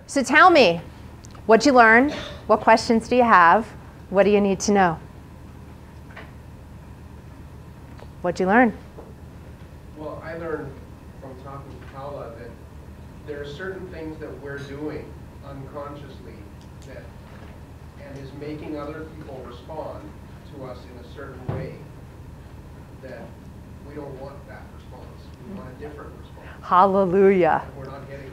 So tell me, what'd you learn? What questions do you have? What do you need to know? What'd you learn? Well, I learned from talking to Paula that there are certain things that we're doing unconsciously that and is making other people respond to us in a certain way that we don't want that response. We want a different response. Hallelujah. And we're not getting it.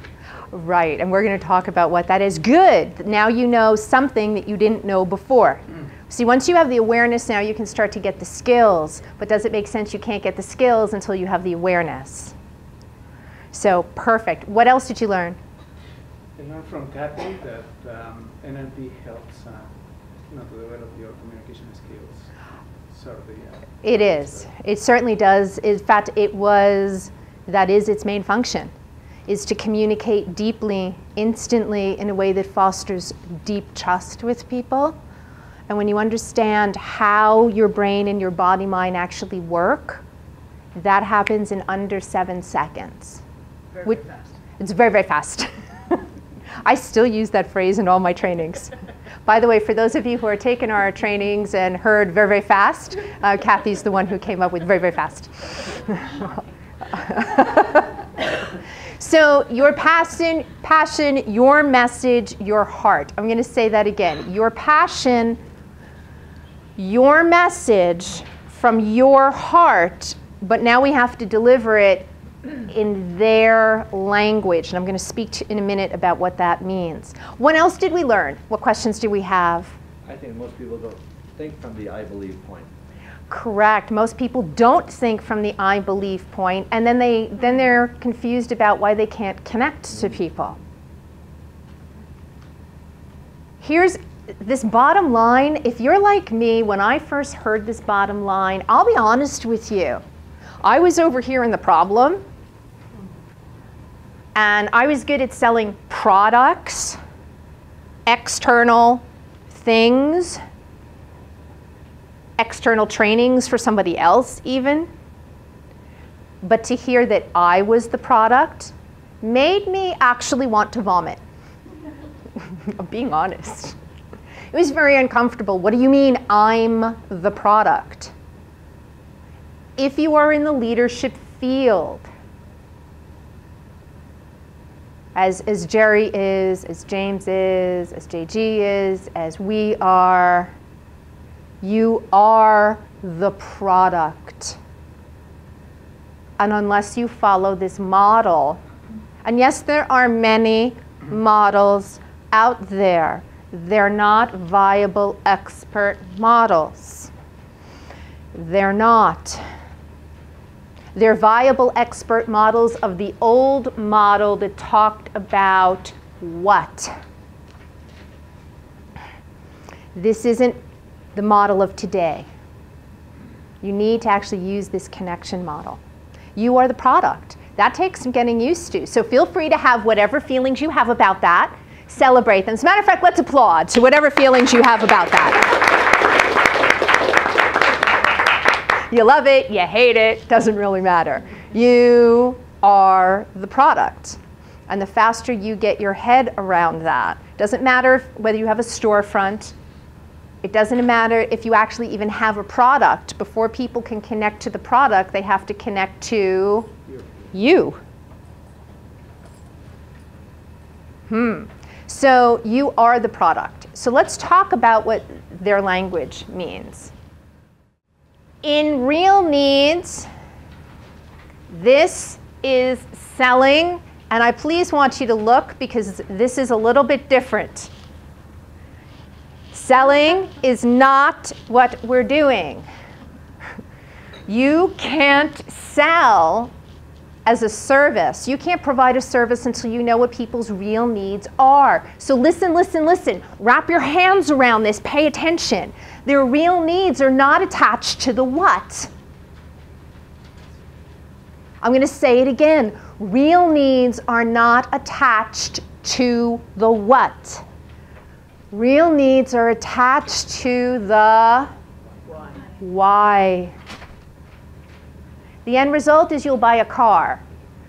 Right, and we're going to talk about what that is. Good. Now you know something that you didn't know before. See, once you have the awareness, now you can start to get the skills. But does it make sense you can't get the skills until you have the awareness? So, perfect. What else did you learn? I learned from Kathy that NLP helps to develop your communication skills. Sort of it is. It certainly does. In fact, that is its main function, is to communicate deeply, instantly, in a way that fosters deep trust with people. And when you understand how your brain and your body mind actually work, that happens in under 7 seconds. Very fast. It's very, very fast. I still use that phrase in all my trainings. By the way, for those of you who are taking our trainings and heard very, very fast, Kathy's the one who came up with very, very fast. So your passion, your message, your heart. I'm going to say that again. Your passion, your message from your heart, but now we have to deliver it in their language. And I'm going to speak in a minute about what that means. What else did we learn? What questions do we have? I think most people don't think from the I believe point. Correct. Most people don't think from the I believe point, and then they're confused about why they can't connect to people. Here's this bottom line. If you're like me, when I first heard this bottom line, I'll be honest with you. I was over here in the problem, and I was good at selling products, external things, external trainings for somebody else even. But to hear that I was the product made me actually want to vomit. I'm being honest. It was very uncomfortable. What do you mean I'm the product? If you are in the leadership field, as Gerry is, as James is, as JG is, as we are, you are the product. And unless you follow this model, and yes, there are many models out there, they're not viable expert models. They're not. They're viable expert models of the old model that talked about what? This isn't the model of today. You need to actually use this connection model. You are the product. That takes some getting used to. So feel free to have whatever feelings you have about that. Celebrate them. As a matter of fact, let's applaud to whatever feelings you have about that. You love it, you hate it, doesn't really matter. You are the product. And the faster you get your head around that, doesn't matter whether you have a storefront, it doesn't matter if you actually even have a product. Before people can connect to the product, they have to connect to you. So you are the product. So let's talk about what their language means. In real needs, this is selling. And I please want you to look because this is a little bit different. Selling is not what we're doing. You can't sell as a service. You can't provide a service until you know what people's real needs are. So listen, listen, listen. Wrap your hands around this. Pay attention. Their real needs are not attached to the what. I'm going to say it again. Real needs are not attached to the what. Real needs are attached to the why. The end result is you'll buy a car.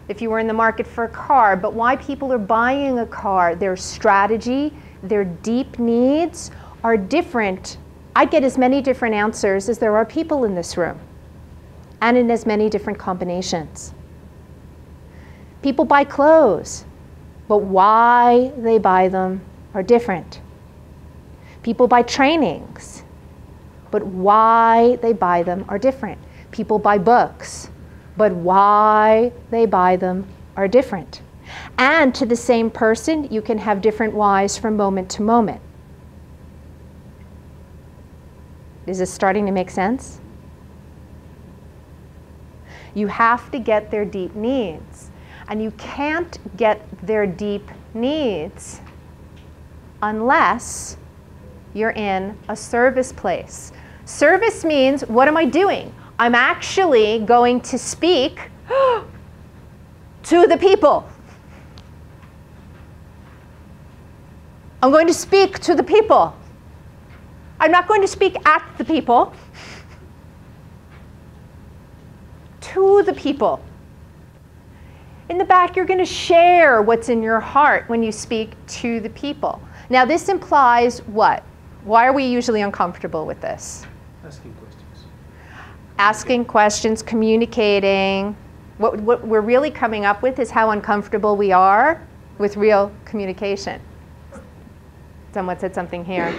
if you were in the market for a car, but why people are buying a car, their strategy, their deep needs are different. I get as many different answers as there are people in this room, and in as many different combinations. People buy clothes, but why they buy them are different. People buy trainings, but why they buy them are different. People buy books, but why they buy them are different. And to the same person, you can have different whys from moment to moment. Is this starting to make sense? You have to get their deep needs. And you can't get their deep needs unless you're in a service place. Service means, what am I doing? I'm actually going to speak to the people. I'm going to speak to the people. I'm not going to speak at the people. To the people. In the back, you're going to share what's in your heart when you speak to the people. Now, this implies what? Why are we usually uncomfortable with this? Asking questions. Asking questions, communicating. What we're really coming up with is how uncomfortable we are with real communication. Someone said something here.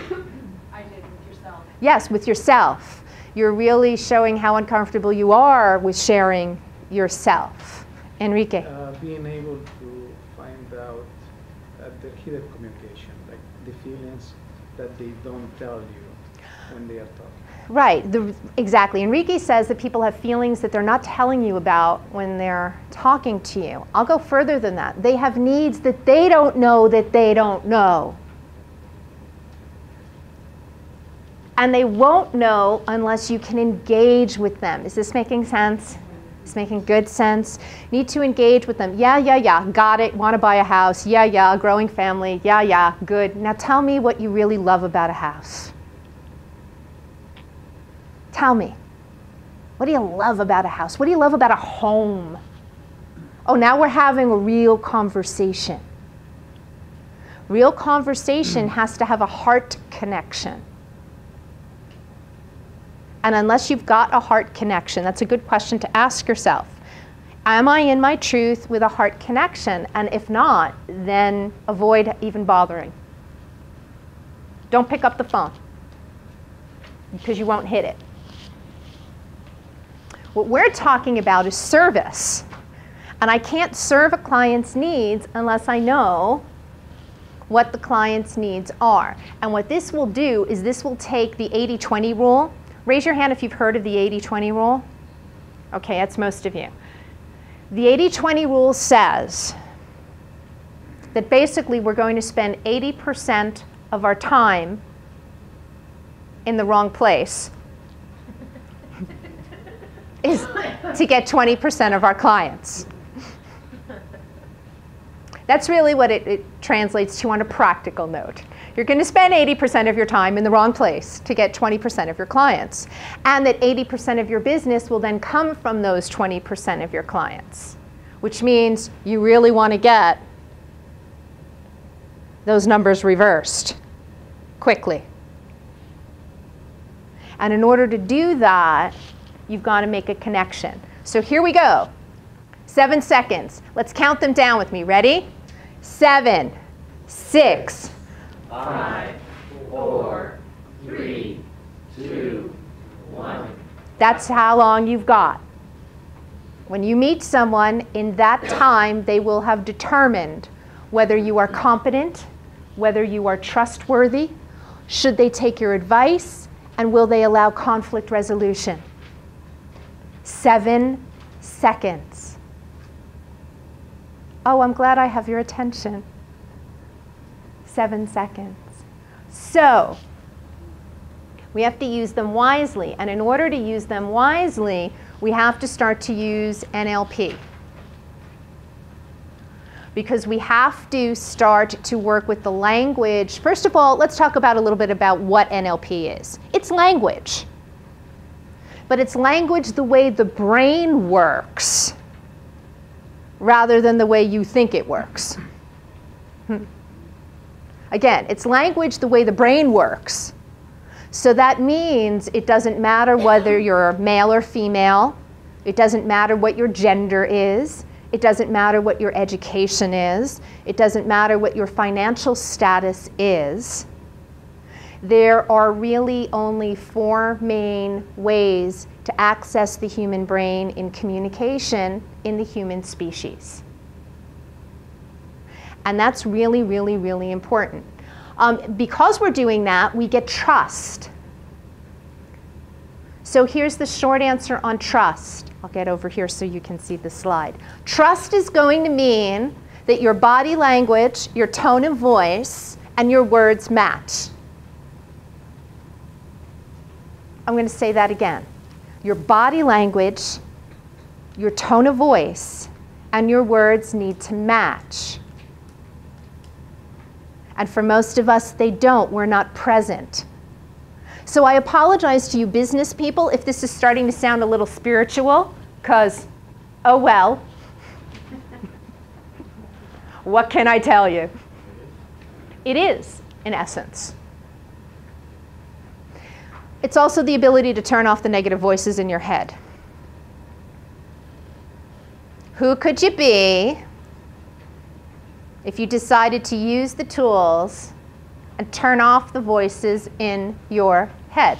I did with yourself. Yes, with yourself. You're really showing how uncomfortable you are with sharing yourself. Enrique. Being able to find out the hidden communication, like the feelings that they don't tell you when they are talking. Right, exactly. Enrique says that people have feelings that they're not telling you about when they're talking to you. I'll go further than that. They have needs that they don't know that they don't know. And they won't know unless you can engage with them. Is this making sense? It's making good sense. Need to engage with them. Yeah, got it, want to buy a house. Yeah, growing family. Yeah, good. Now tell me what you really love about a house. Tell me. What do you love about a house? What do you love about a home? Oh, now we're having a real conversation. Real conversation has to have a heart connection. And unless you've got a heart connection, that's a good question to ask yourself. Am I in my truth with a heart connection? And if not, then avoid even bothering. Don't pick up the phone because you won't hit it. What we're talking about is service. And I can't serve a client's needs unless I know what the client's needs are. And what this will do is this will take the 80-20 rule. Raise your hand if you've heard of the 80-20 rule. Okay, that's most of you. The 80-20 rule says that basically we're going to spend 80% of our time in the wrong place is to get 20% of our clients. That's really what it translates to on a practical note. You're going to spend 80% of your time in the wrong place to get 20% of your clients. And that 80% of your business will then come from those 20% of your clients, which means you really want to get those numbers reversed quickly. And in order to do that, you've got to make a connection. So here we go. 7 seconds. Let's count them down with me. Ready? 7, 6, 5, 4, 3, 2, 1. That's how long you've got. When you meet someone, in that time, they will have determined whether you are competent, whether you are trustworthy, should they take your advice, and will they allow conflict resolution. 7 seconds. Oh, I'm glad I have your attention. 7 seconds. So, we have to use them wisely. And in order to use them wisely, we have to start to use NLP. Because we have to start to work with the language. First of all, let's talk about a little bit about what NLP is. It's language. But it's language the way the brain works. rather than the way you think it works. Again, it's language the way the brain works. So that means it doesn't matter whether you're male or female. It doesn't matter what your gender is. It doesn't matter what your education is. It doesn't matter what your financial status is. There are really only 4 main ways to access the human brain in communication in the human species. And that's really, really, really important. Because we're doing that, we get trust. So here's the short answer on trust. I'll get over here so you can see the slide. Trust is going to mean that your body language, your tone of voice, and your words match. I'm going to say that again. Your body language, your tone of voice, and your words need to match. And for most of us, they don't. We're not present. So I apologize to you business people if this is starting to sound a little spiritual, because, oh well. What can I tell you? It is, in essence. It's also the ability to turn off the negative voices in your head. Who could you be if you decided to use the tools and turn off the voices in your head?